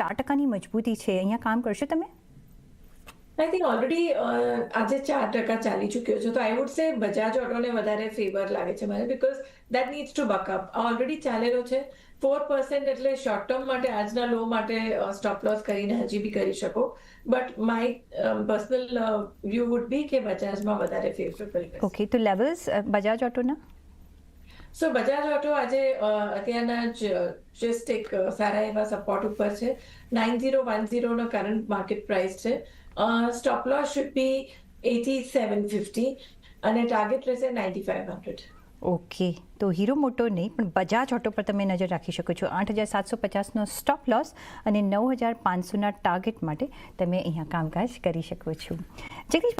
4% મજબૂતી છે, અહીંયા કામ કરશો તમે? આઈ થિંક ઓલરેડી આજે 4% ચાલી ચૂક્યો છે, તો આઈ વુડ સે બજાજ ઓટોને વધારે ફેવર લાગે છે મને, because that needs to back up. Already ચાલેલો છે 4%, એટલે શોર્ટ ટર્મ માટે આજના લો માટે સ્ટોપ લોસ કરીને હજી બી કરી શકો, but my personal view would be કે બજાજમાં વધારે ફેવરેબલ રહેશે. ઓકે, તો લેવલ્સ બજાજ ઓટોના? સો બજાજ ઓટો આજે અત્યારના જસ્ટ એક સારા એવા સપોર્ટ ઉપર છે. 9010 નો કરંટ માર્કેટ પ્રાઇસ છે. સ્ટોપ લોસ શુડ બી 8750 અને ટાર્ગેટ રહેશે 9500. ઓકે, તો હીરો મોટો નહીં પણ બજાજ ઓટો પર તમે નજર રાખી શકો છો. 8750નો સ્ટોપ લોસ અને 9500ના ટાર્ગેટ માટે તમે અહીંયા કામકાજ કરી શકો છો. જગદીશ